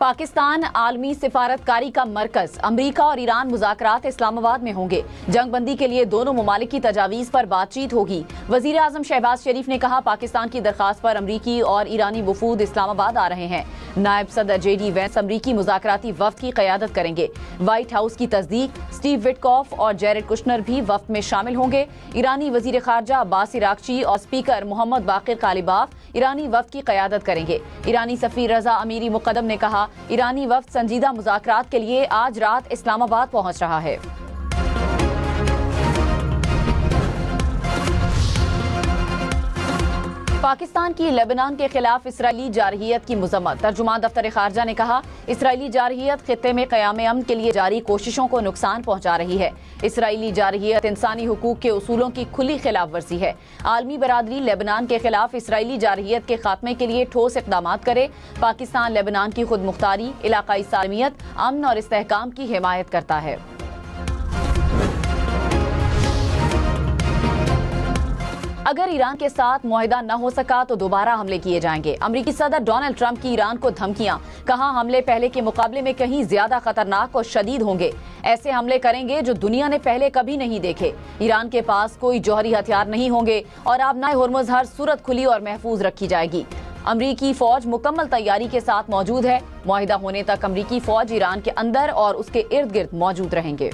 पाकिस्तान आलमी सिफारतकारी का मरकज, अमरीका और ईरान मुज़ाकरात इस्लामाबाद में होंगे। जंग बंदी के लिए दोनों ममालिक की तजावीज़ पर बातचीत होगी। वज़ीर आज़म शहबाज शरीफ ने कहा, पाकिस्तान की दरख्वास्त पर अमरीकी और ईरानी वफूद इस्लामाबाद आ रहे हैं। नायब सदर JD वेंस अमरीकी मुज़ाकराती वफ़द की क़यादत करेंगे। व्हाइट हाउस की तस्दीक, स्टीव विटकॉफ और जेरेड कुशनर भी वफ़द में शामिल होंगे। ईरानी वज़ीर ख़ारजा अब्बास इराक़ची और स्पीकर मोहम्मद बाक़िर कालिबाफ ईरानी वफ़द की क़यादत करेंगे। ईरानी सफ़ीर रज़ा अमीरी मुक़द्दम ने कहा, ईरानी वफ़द संजीदा मुज़ाकरात के लिए आज रात इस्लामाबाद पहुंच रहा है। पाकिस्तान की लेबनान के खिलाफ इसराइली जारहियत की मज़म्मत। तर्जुमान दफ्तर ख़ारजा ने कहा, इसराइली जारहियत खित्ते में क़याम अमन के लिए जारी कोशिशों को नुकसान पहुंचा रही है। इसराइली जारहियत इंसानी हुकूक के उसूलों की खुली खिलाफ वर्जी है। आलमी बरादरी लेबनान के खिलाफ इसराइली जारहियत के खात्मे के लिए ठोस इक़दामात करे। पाकिस्तान लेबनान की खुद मुख्तारी, इलाकाई सालमियत, अमन और इस्तेहकाम की हिमायत करता है। अगर ईरान के साथ मुआहिदा न हो सका तो दोबारा हमले किए जाएंगे। अमरीकी सदर डोनाल्ड ट्रंप की ईरान को धमकियां, कहा हमले पहले के मुकाबले में कहीं ज्यादा खतरनाक और शदीद होंगे। ऐसे हमले करेंगे जो दुनिया ने पहले कभी नहीं देखे। ईरान के पास कोई जौहरी हथियार नहीं होंगे और आबनाए होर्मुज़ हर सूरत खुली और महफूज रखी जाएगी। अमरीकी फौज मुकम्मल तैयारी के साथ मौजूद है। मुआहिदा होने तक अमरीकी फौज ईरान के अंदर और उसके इर्द गिर्द मौजूद रहेंगे।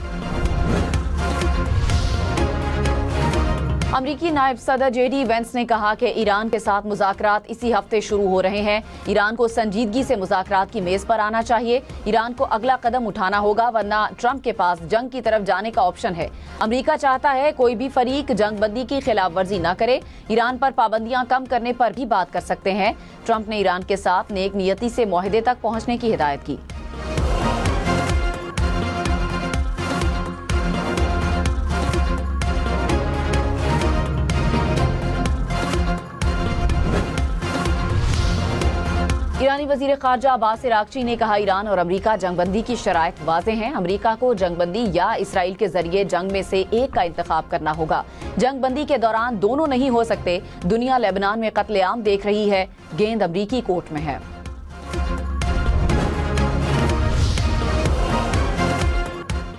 अमरीकी नायब सदर JD वेंस ने कहा कि ईरान के साथ मुज़ाकरात इसी हफ्ते शुरू हो रहे हैं। ईरान को संजीदगी से मुज़ाकरात की मेज़ पर आना चाहिए। ईरान को अगला कदम उठाना होगा, वरना ट्रंप के पास जंग की तरफ जाने का ऑप्शन है। अमरीका चाहता है कोई भी फरीक जंग बंदी की खिलाफ वर्जी न करे। ईरान पर पाबंदियां कम करने पर भी बात कर सकते हैं। ट्रंप ने ईरान के साथ नेक नियति से मुआहिदे तक पहुंचने की हिदायत की। ईरानी वज़ीर ख़ारजा अब्बास इराक़ची ने कहा, ईरान और अमरीका जंगबंदी की शराइत वाज़ेह हैं। अमरीका को जंगबंदी या इसराइल के जरिए जंग में से एक का इंतखाब करना होगा। जंगबंदी के दौरान दोनों नहीं हो सकते। दुनिया लेबनान में कत्लेआम देख रही है, गेंद अमरीकी कोर्ट में है।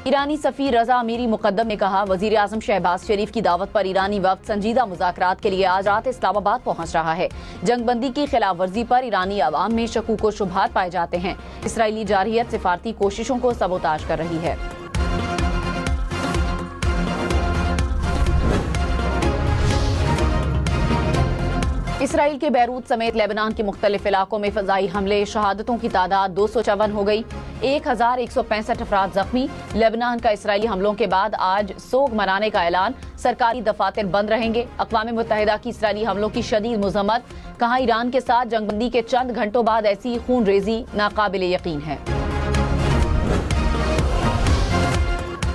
ईरानी सफ़ीर रज़ा अमीरी मुक़द्दम ने कहा, वज़ीर आज़म शहबाज शरीफ की दावत पर ईरानी वफ़द संजीदा मुज़ाकरात के लिए आज रात इस्लामाबाद पहुंच रहा है। जंगबंदी की खिलाफ वर्जी पर ईरानी अवाम में शकूक व शुबहात पाए जाते हैं। इसराइली जारहियत सिफारती कोशिशों को सबोताज कर रही है। इसराइल के बैरूत समेत लेबनान के मुख्तलिफ इलाकों में फ़ज़ाई हमले, शहादतों की तादाद 254 हो गई। 1165 अफराद जख्मी। लेबनान का इसराइली हमलों के बाद आज सोग मनाने का ऐलान। सरकारी दफातर बंद रहेंगे। अक़वाम मुत्तहिदा की इसराइली हमलों की शदीद मज़म्मत, कहा ईरान के साथ जंगबंदी के चंद घंटों बाद ऐसी खून रेजी नाकाबिल यकीन है।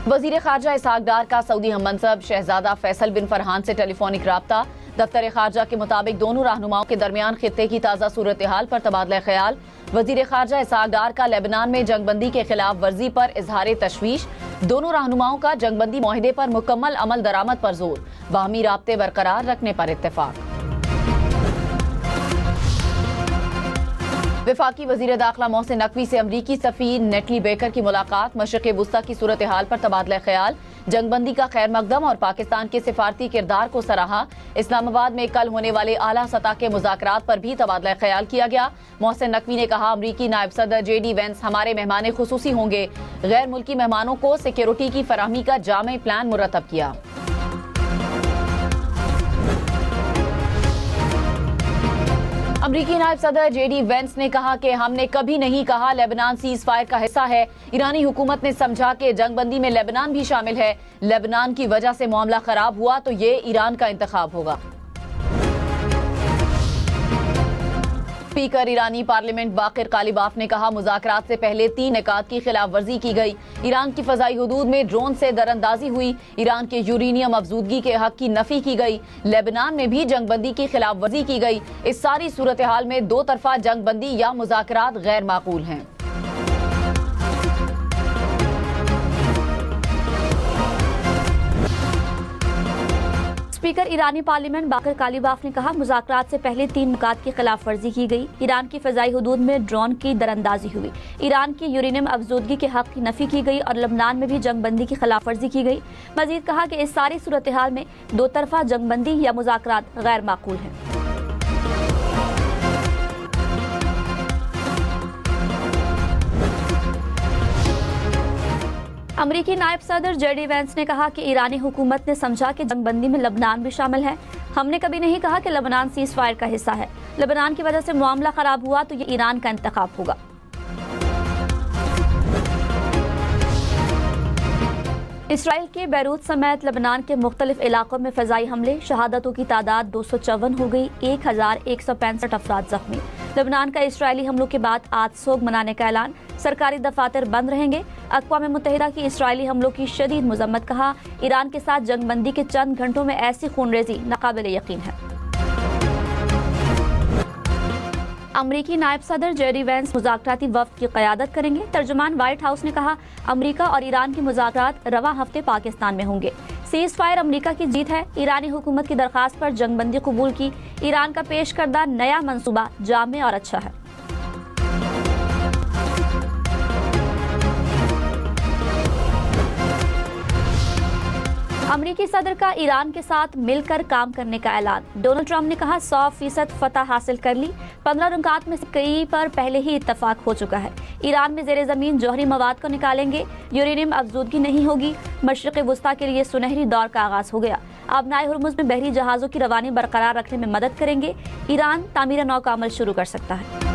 वज़ीर ख़ारजा इसहाक़ डार का सऊदी हममंसब शहजादा फैसल बिन फरहान से टेलीफोनिक राब्ता। दफ्तर ख़ारजा के मुताबिक दोनों रहनुमाओं के दरमियान खित्ते की ताज़ा सूरत हाल पर तबादला ख्याल। वज़ीर ख़ारजा इसहाक़ डार का लेबनान में जंगबंदी के खिलाफ वर्जी पर इजहार तशवीश। दोनों रहनुमाओं का जंगबंदी मुआहिदे पर मुकम्मल अमल दरामद पर जोर। बाहमी राब्ते बरकरार रखने पर इत्तेफाक। वफाकी वज़ीर दाखिला मोहसिन नकवी से अमरीकी सफ़ीर नेटली बेकर की मुलाकात। मशरिक़ वुस्ता की सूरत हाल पर तबादला ख्याल। जंगबंदी का खैर मकदम और पाकिस्तान के सिफारती किरदार को सराहा। इस्लामाबाद में कल होने वाले आला सतह के मुज़ाकरात पर भी तबादला ख्याल किया गया। मोहसिन नकवी ने कहा, अमरीकी नायब सदर JD वेंस हमारे मेहमान खुसूसी होंगे। गैर मुल्की मेहमानों को सिक्योरिटी की फराहमी का जामे प्लान मुरतब किया। अमरीकी नायब सदर JD वेंस ने कहा कि हमने कभी नहीं कहा लेबनान सीज फायर का हिस्सा है। ईरानी हुकूमत ने समझा कि जंगबंदी में लेबनान भी शामिल है। लेबनान की वजह से मामला खराब हुआ तो ये ईरान का इंतखाब होगा। स्पीकर ईरानी पार्लियामेंट बाक़िर कालिबाफ ने कहा, मुज़ाकरात से पहले 3 निकात की खिलाफ वर्जी की गई। ईरान की फ़ज़ाई हुदूद में ड्रोन से दरअंदाजी हुई। ईरान के यूरेनियम अफजूदगी के हक की नफी की गई। लेबनान में भी जंगबंदी की खिलाफ वर्जी की गई। इस सारी सूरत हाल में दो तरफा जंगबंदी या मुज़ाकरात गैर माकूल हैं। स्पीकर ईरानी पार्लियामेंट बाकर कालीबाफ ने कहा, मुज़ाकरात से पहले 3 नुकात की खिलाफ वर्जी की गई। ईरान की फ़ज़ाई हुदूद में ड्रोन की दरअंदाजी हुई। ईरान की यूरेनियम अफजूदगी के हक़ की नफ़ी की गई और लबनान में भी जंग बंदी की खिलाफ वर्जी की गई। मज़ीद कहा कि इस सारी सूरत हाल में दो तरफ़ा जंग बंदी या मुज़ाकरात गैर माकूल हैं। अमरीकी नायब सदर जेडी वेंस ने कहा कि ईरानी हुकूमत ने समझा कि जंग बंदी में लबनान भी शामिल है। हमने कभी नहीं कहा कि लबनान सीज़ फायर का हिस्सा है। लबनान की वजह से मामला खराब हुआ तो ये ईरान का इंतखाब होगा। इसराइल के बैरूत समेत लबनान के मुख्तलिफ इलाकों में फ़ज़ाई हमले, शहादतों की तादाद 254 हो गई, 1165 अफराद जख्मी। लबनान का इसराइली हमलों के बाद आज सोग मनाने का ऐलान, सरकारी दफातर बंद रहेंगे। अक़वाम मुत्तहिदा की इसराइली हमलों की शदीद मज़म्मत, कहा ईरान के साथ जंग बंदी के चंद घंटों में ऐसी खूनरेज़ी नाक़ाबिल यकीन है। अमरीकी नायब सदर जेडी वेंस मुज़ाकराती वफ़द की क़यादत करेंगे। तर्जुमान व्हाइट हाउस ने कहा, अमरीका और ईरान के मुज़ाकरात रवा हफ्ते पाकिस्तान में होंगे। सीज़ फायर अमरीका की जीत है। ईरानी हुकूमत की दरख्वास्त पर जंग बंदी कबूल की। ईरान का पेश करदा नया मंसूबा जामे और अच्छा है। अमरीकी सदर का ईरान के साथ मिलकर काम करने का ऐलान। डोनाल्ड ट्रंप ने कहा, 100% फतह हासिल कर ली। 15 नुकात में से कई पर पहले ही इत्तफाक हो चुका है। ईरान में ज़ेरे ज़मीन जौहरी मवाद को निकालेंगे। यूरेनियम अफजूदगी नहीं होगी। मशरिक़ वुस्ता के लिए सुनहरी दौर का आगाज़ हो गया। आबनाए हुर्मुज़ में बहरी जहाज़ों की रवानी बरकरार रखने में मदद करेंगे। ईरान तामीर नौ का अमल शुरू कर सकता है।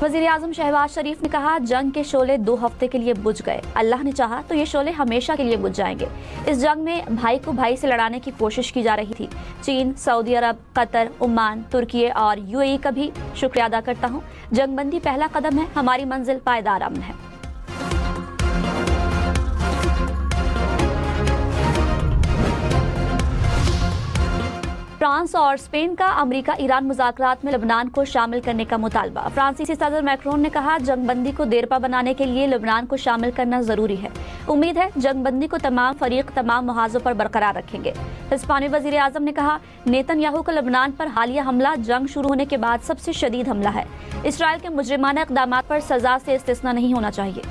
वज़ीर-ए-आज़म शहबाज शरीफ ने कहा, जंग के शोले 2 हफ्ते के लिए बुझ गए। अल्लाह ने चाहा तो ये शोले हमेशा के लिए बुझ जाएंगे। इस जंग में भाई को भाई से लड़ाने की कोशिश की जा रही थी। चीन, सऊदी अरब, कतर, ओमान, तुर्की और यूएई का भी शुक्रिया अदा करता हूँ। जंग बंदी पहला कदम है, हमारी मंजिल पायदार अमन है। फ्रांस और स्पेन का अमेरिका ईरान मुज़ाकरात में लबनान को शामिल करने का मुतालबा। फ्रांसीसी सदर मैक्रोन ने कहा, जंग बंदी को देरपा बनाने के लिए लबनान को शामिल करना जरूरी है। उम्मीद है जंग बंदी को तमाम फरीक तमाम मुहाज़ों पर बरकरार रखेंगे। हिस्पानी वज़ीर आज़म ने कहा, नेतन्याहू का लबनान पर हालिया हमला जंग शुरू होने के बाद सबसे शदीद हमला है। इसराइल के मुजरिमाना इक़दामात पर सजा से इस्तिस्ना नहीं होना चाहिए।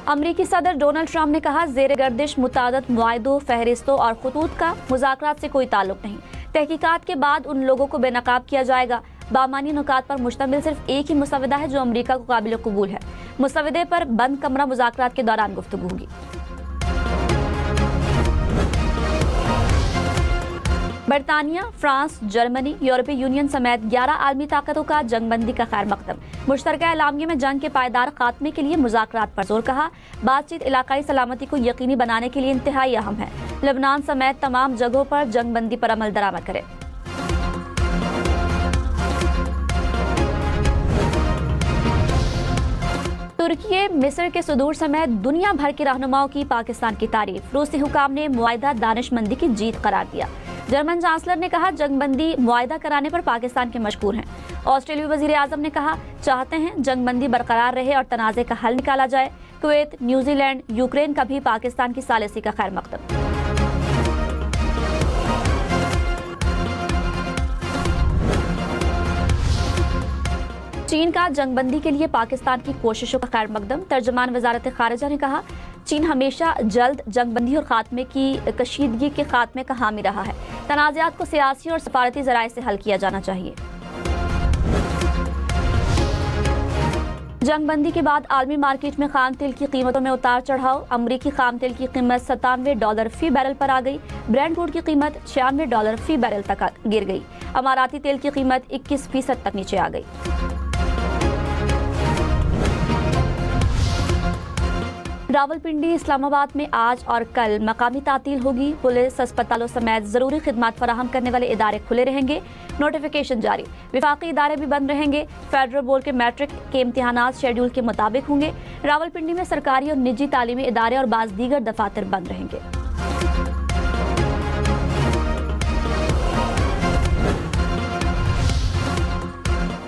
अमरीकी सदर डोनाल्ड ट्रंप ने कहा, ज़ेरे गर्दिश मुतादद मुआहदों, फहरिस्तों और खतूत का मुज़ाकरात से कोई ताल्लुक नहीं। तहकीकात के बाद उन लोगों को बेनकाब किया जाएगा। बामानी नुकात पर मुश्तमिल सिर्फ एक ही मुसवदा है जो अमरीका को काबिल कबूल है। मुसवदे पर बंद कमरा मुज़ाकरात के दौरान गुफ्तगू होगी। बरतानिया, फ्रांस, जर्मनी, यूरोपीय यूनियन समेत 11 आलमी ताकतों का जंग बंदी का खैर मकदम। मुश्तरका एलामिया में जंग के पायदार खात्मे के लिए मुज़ाकरात पर जोर, कहा बातचीत इलाकाई सलामती को यकीनी बनाने के लिए इंतहाई अहम है। लबनान समेत तमाम जगहों पर जंग बंदी पर अमल दरामद करे। तुर्की, मिस्र के सुदूर समेत दुनिया भर के रहनुमाओं की पाकिस्तान की तारीफ। रूसी हुकाम ने मुआहिदा दानिशमंदी की जीत करार दिया। जर्मन चांसलर ने कहा, जंगबंदी मुआहिदा कराने पर पाकिस्तान के मशकूर हैं। ऑस्ट्रेलियाई वजीर आजम ने कहा, चाहते हैं जंगबंदी बरकरार रहे और तनाज़े का हल निकाला जाए। कुवैत, न्यूजीलैंड, यूक्रेन का भी पाकिस्तान की सालिसी का खैर मकदम। चीन का जंगबंदी के लिए पाकिस्तान की कोशिशों का खैर मकदम। तर्जुमान वजारत खारिजा ने कहा, चीन हमेशा जल्द जंगबंदी और खात्मे की कशीदगी के खात्मे का हामी रहा है। तनाज़ात को सियासी और सफारती ज़राए से हल किया जाना चाहिए। जंगबंदी के बाद आलमी मार्केट में खाम तेल की कीमतों में उतार चढ़ाव। अमरीकी खाम तेल की कीमत $97 फी बैरल पर आ गई। ब्रेंट क्रूड की कीमत $96 फी बैरल तक गिर गई। अमाराती तेल की कीमत 21% तक नीचे आ गई। रावलपिंडी, इस्लामाबाद में आज और कल मकामी तातील होगी। पुलिस, अस्पतालों समेत जरूरी खिदमात फराहम करने वाले इदारे खुले रहेंगे। नोटिफिकेशन जारी। विफाकी इदारे भी बंद रहेंगे। फेडरल बोर्ड के मैट्रिक के इम्तिहानात शेड्यूल के मुताबिक होंगे। रावलपिंडी में सरकारी और निजी तालीमी इदारे और बाज़ दीगर दफातर बंद रहेंगे।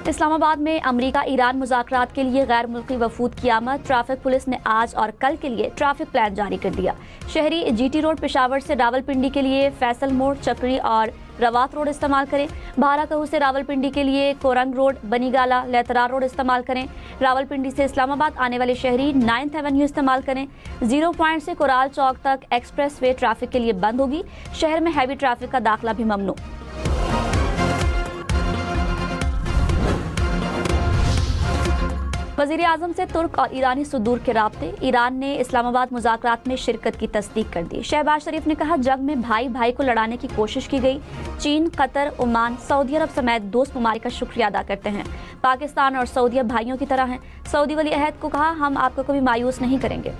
اسلام آباد میں امریکہ ایران مذاکرات کے لیے غیر ملکی وفود کی آمد، ٹریفک پولیس نے آج اور کل کے لیے ٹریفک پلان جاری کر دیا۔ شہری جی ٹی روڈ پشاور سے راولپنڈی کے لیے فیصل موڑ، چکری اور روات روڈ استعمال کریں۔ بھارا کہو سے راولپنڈی کے لیے کورنگ روڈ، بنی گالا، لیترار روڈ استعمال کریں۔ راولپنڈی سے اسلام آباد آنے والے شہری 9th ایونیو استعمال کریں۔ 0 پوائنٹ سے کورال چوک تک ایکسپریس وے ٹریفک کے لیے بند ہوگی۔ شہر میں ہیوی ٹریفک کا داخلہ بھی ممنوع۔ وزیر اعظم سے ترک اور ایرانی صدور کے رابطے، ایران نے اسلام آباد مذاکرات میں شرکت کی تصدیق کر دی۔ شہباز شریف نے کہا جنگ میں بھائی بھائی کو لڑانے کی کوشش کی گئی۔ چین، قطر، عمان، سعودی عرب سمیت دوست ممالک کا شکریہ ادا کرتے ہیں۔ پاکستان اور سعودیہ بھائیوں کی طرح ہیں۔ سعودی ولی عہد کو کہا ہم آپ کو کبھی مایوس نہیں کریں گے۔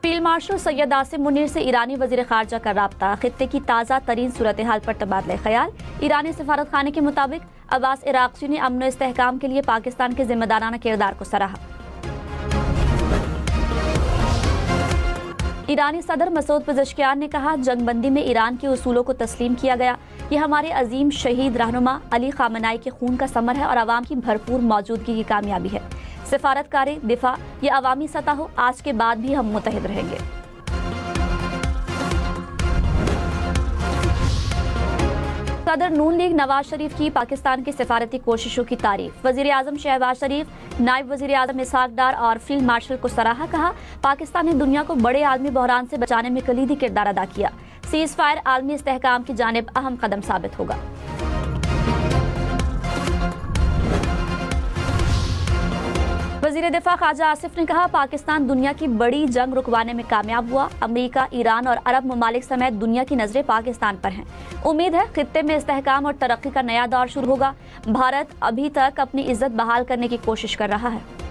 فیلڈ مارشل سید عاصم منیر سے ایرانی وزیر خارجہ کا رابطہ، خطے کی تازہ ترین صورتحال پر تبادلہ خیال۔ ایرانی سفارت خانے کے مطابق عباس عراقچی نے امن و استحکام کے لیے پاکستان کے ذمہ دارانہ کردار کو سراہا۔ ایرانی صدر مسعود پزشکیان نے کہا جنگ بندی میں ایران کے اصولوں کو تسلیم کیا گیا۔ یہ ہمارے عظیم شہید رہنما علی خامنائی کے خون کا ثمر ہے اور عوام کی بھرپور موجودگی کی کامیابی ہے۔ سفارت کاری، دفاع یا عوامی سطح ہو، آج کے بعد بھی ہم متحد رہیں گے۔ صدر نون لیگ نواز شریف کی پاکستان کی سفارتی کوششوں کی تعریف۔ وزیر اعظم شہباز شریف، نائب وزیر اعظم اسحاق ڈار اور فیلڈ مارشل کو سراہا۔ کہا پاکستان نے دنیا کو بڑے عالمی بحران سے بچانے میں کلیدی کردار ادا کیا۔ سیز فائر عالمی استحکام کی جانب اہم قدم ثابت ہوگا۔ وزیر دفاع خواجہ آصف نے کہا پاکستان دنیا کی بڑی جنگ رکوانے میں کامیاب ہوا۔ امریکہ، ایران اور عرب ممالک سمیت دنیا کی نظریں پاکستان پر ہیں۔ امید ہے خطے میں استحکام اور ترقی کا نیا دور شروع ہوگا۔ بھارت ابھی تک اپنی عزت بحال کرنے کی کوشش کر رہا ہے۔